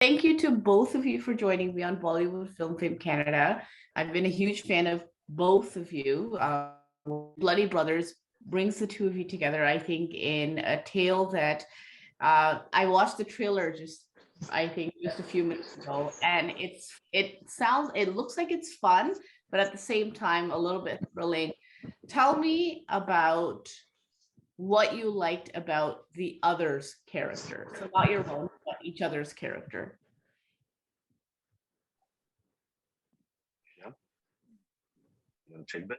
Thank you to both of you for joining me on Bollywood Film Fame Canada. I've been a huge fan of both of you. Bloody Brothers brings the two of you together, I think, in a tale that I watched the trailer I think just a few minutes ago, and it looks like it's fun, but at the same time, a little bit thrilling. Tell me about what you liked about the other's character. So not your own, but each other's character. Yeah. Check that.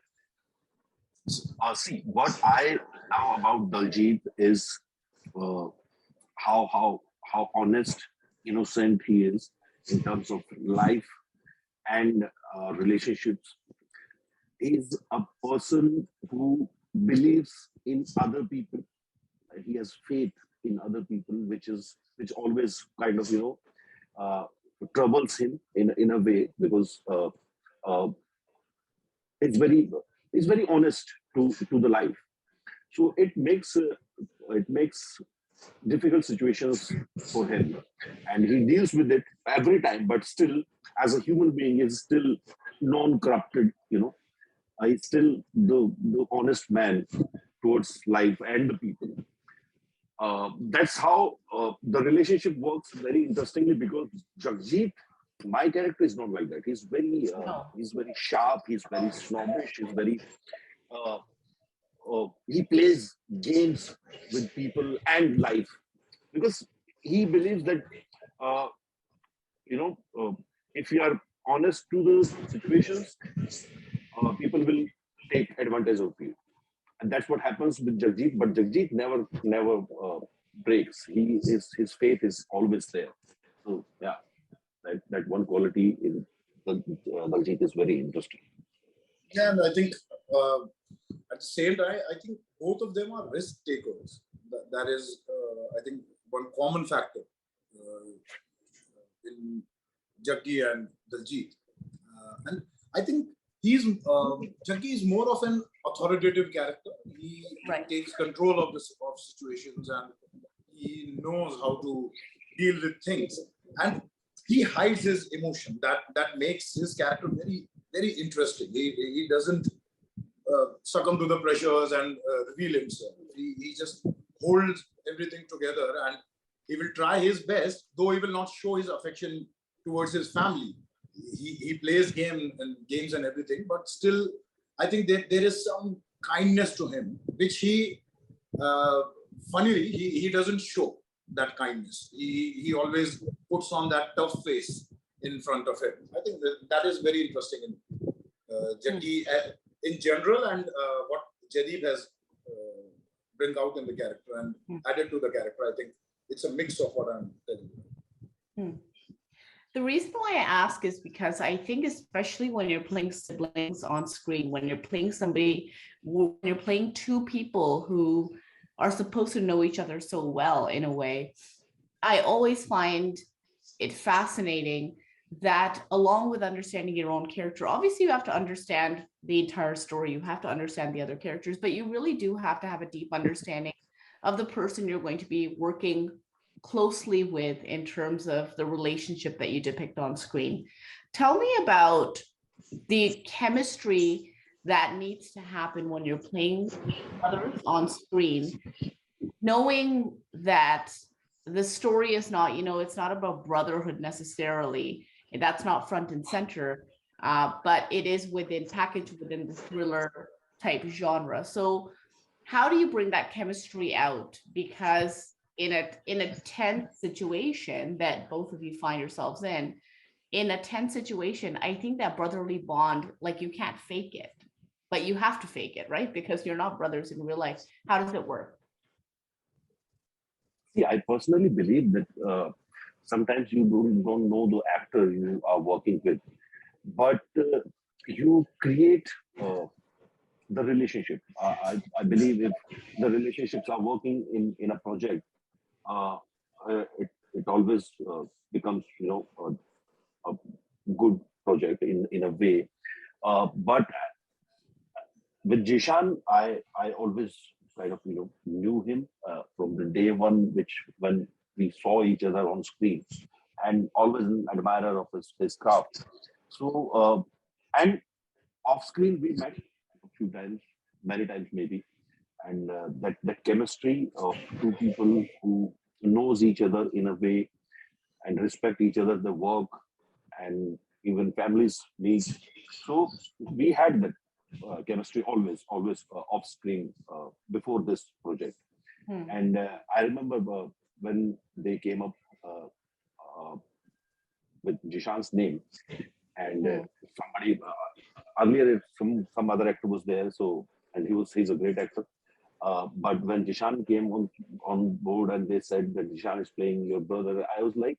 See, what I know about Daljeet is how honest, innocent he is in terms of life and relationships. He's a person who believes in other people. He has faith in other people, which always kind of troubles him in a way, because uh, it's very honest to the life. So it makes difficult situations for him, and he deals with it every time. But still, as a human being, he's still non-corrupted. He's still the honest man towards life and the people. That's how the relationship works very interestingly, because Jagjit, my character, is not like that. He's very sharp. He's very snobbish. Uh, he plays games with people and life, because he believes that uh, you know uh, if you are honest to the situations, people will take advantage of you, and that's what happens with Jagjit. But Jagjit never breaks. His faith is always there. So yeah, that one quality in Jagjit is very interesting. Yeah, and I think at the same time, I think both of them are risk takers. That is, I think, one common factor in Jaggi and Daljeet. And I think Jaggi is more of an authoritative character. He takes control of situations, and he knows how to deal with things. And he hides his emotion. That makes his character very, very interesting. He doesn't succumb to the pressures and reveal himself. He just holds everything together, and he will try his best, though he will not show his affection towards his family. He plays games and everything, but still, I think that there is some kindness to him, which funnily, he doesn't show that kindness. He always puts on that tough face in front of him. I think that is very interesting in Jaggi in general, and what Jaideep has bring out in the character and added to the character. I think it's a mix of what I'm telling you. The reason why I ask is because I think, especially when you're playing siblings on screen, when you're playing two people who are supposed to know each other so well in a way, I always find it fascinating that, along with understanding your own character, obviously you have to understand the entire story, you have to understand the other characters, but you really do have to have a deep understanding of the person you're going to be working closely with in terms of the relationship that you depict on screen. Tell me about the chemistry that needs to happen when you're playing others on screen, knowing that the story is not, it's not about brotherhood necessarily. That's not front and center, but it is packaged within the thriller type genre. So how do you bring that chemistry out? Because in a tense situation that both of you find yourselves in a tense situation, I think that brotherly bond, like, you can't fake it, but you have to fake it, right? Because you're not brothers in real life. How does it work? See, I personally believe that sometimes you don't know the actor you are working with, but you create the relationship. I believe if the relationships are working in a project, it always becomes a good project in a way. But with Zeeshan, I always kind of knew him from the day one, when we saw each other on screen, and always an admirer of his craft. So, and off screen, we met a few times, many times maybe. And that chemistry of two people who knows each other in a way and respect each other, the work and even families needs. So we had that chemistry always off screen before this project. And I remember when they came up uh, with Jishan's name, and somebody earlier some other actor was there, so and he's a great actor. But when Jishan came on board and they said that Jishan is playing your brother, I was like,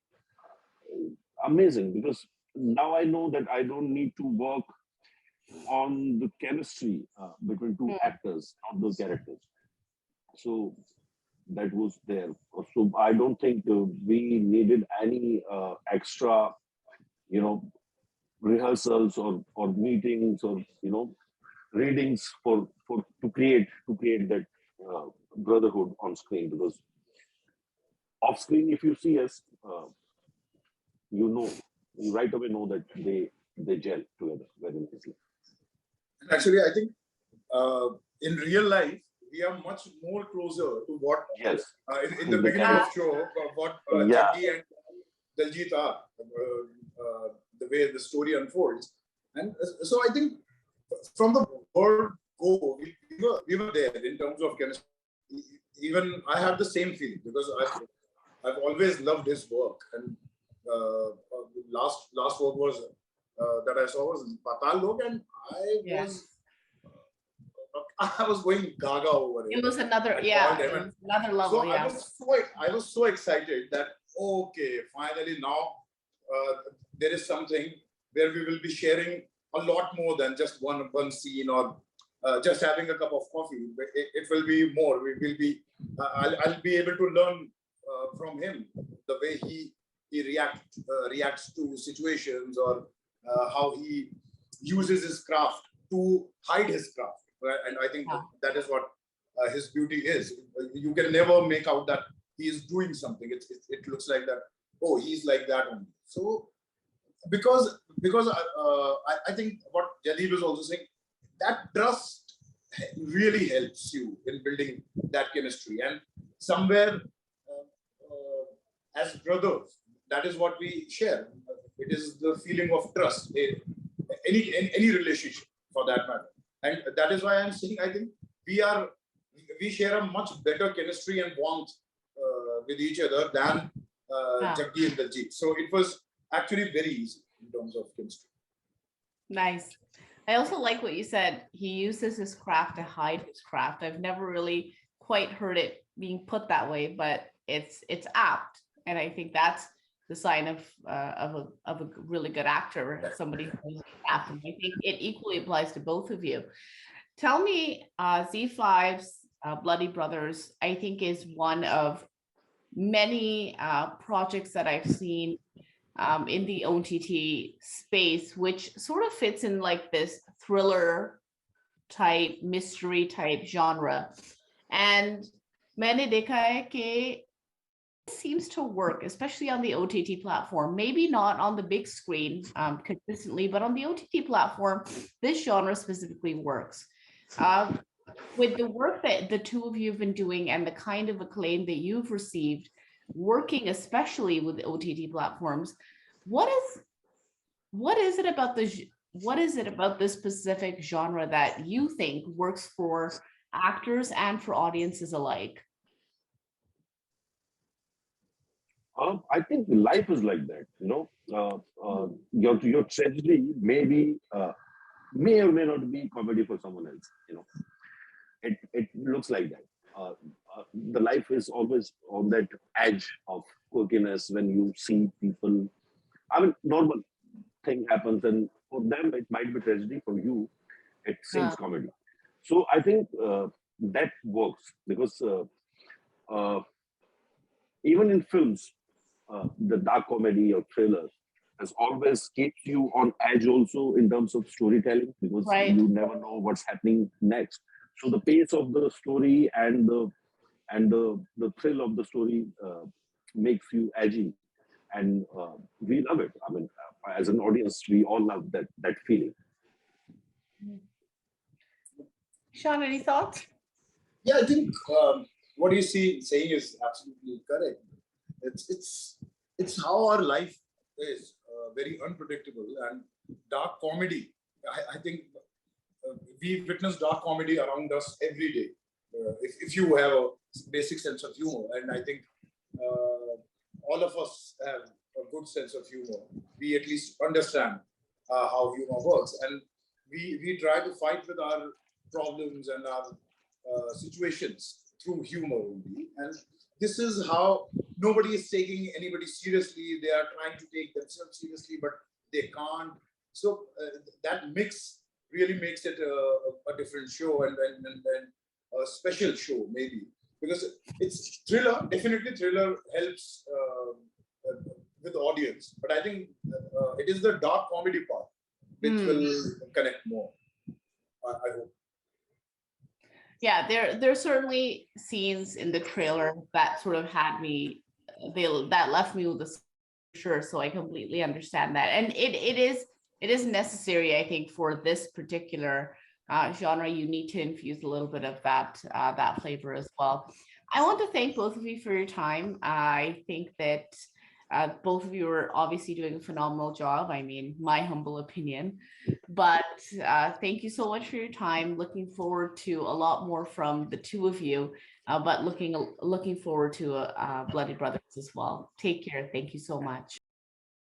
amazing, because now I know that I don't need to work on the chemistry between two actors, not the characters. So that was there. So I don't think we needed any extra, rehearsals or meetings or readings to create that brotherhood on screen, because off screen, if you see us, you right away know that they gel together very nicely. And actually, I think in real life, we are much more closer to what in the beginning of show, what Jaggi and Daljeet are, the way the story unfolds. And so I think from the word go, we were there in terms of chemistry. Even I have the same feeling, because I've always loved his work. And last work was that I saw was Patal Lok, and I was going gaga over it. It was another level. So I was so excited that okay, finally now there is something where we will be sharing a lot more than just one scene or just having a cup of coffee. It will be more. We will be. I'll be able to learn from him the way he reacts to situations, or how he uses his craft to hide his craft. Right? And I think that is what his beauty is. You can never make out that he is doing something. It looks like that. Oh, he's like that only. So because I think what Jaideep is also saying, that trust really helps you in building that chemistry. And somewhere as brothers, that is what we share. It is the feeling of trust in any relationship, for that matter. And that is why I'm saying I think we share a much better chemistry and warmth with each other than Jaggi and Daljeet. So it was actually very easy in terms of chemistry. Nice. I also like what you said. He uses his craft to hide his craft. I've never really quite heard it being put that way, but it's apt, and I think that's the sign of a really good actor, somebody who's apt. And I think it equally applies to both of you. Tell me, ZEE5's Bloody Brothers, I think, is one of many projects that I've seen in the OTT space, which sort of fits in like this thriller type, mystery type genre. And मैंने देखा है कि seems to work, especially on the OTT platform. Maybe not on the big screen consistently, but on the OTT platform, this genre specifically works. With the work that the two of you have been doing and the kind of acclaim that you've received, working especially with OTT platforms, what is it about this specific genre that you think works for actors and for audiences alike? I think life is like that, your tragedy may or may not be comedy for someone else. It looks like that. The life is always on that edge of quirkiness when you see people. I mean, normal thing happens, and for them it might be tragedy. For you, it seems comedy. So I think that works because even in films, the dark comedy or thriller has always keeps you on edge also in terms of storytelling, because you never know what's happening next. So the pace of the story and the thrill of the story makes you edgy. and we love it. I mean, as an audience, we all love that feeling. Sean, any thoughts? Yeah, I think what you saying is absolutely correct. It's how our life is, very unpredictable, and dark comedy. I think we witness dark comedy around us every day. If you have a basic sense of humor, and I think all of us have a good sense of humor. We at least understand how humor works, and we try to fight with our problems and our situations through humor only. And this is how nobody is taking anybody seriously. They are trying to take themselves seriously, but they can't. So that mix really makes it a different show, and a special show maybe, because it's thriller. Definitely, thriller helps with the audience, but I think it is the dark comedy part which will connect more. I hope. Yeah, there's certainly scenes in the trailer that sort of had me, that left me with a sure. So I completely understand that, and it is necessary, I think, for this particular genre. You need to infuse a little bit of that flavor as well. I want to thank both of you for your time. I think that both of you are obviously doing a phenomenal job. I mean, my humble opinion, but thank you so much for your time. Looking forward to a lot more from the two of you, but looking forward to Bloody Brothers as well. Take care. Thank you so much.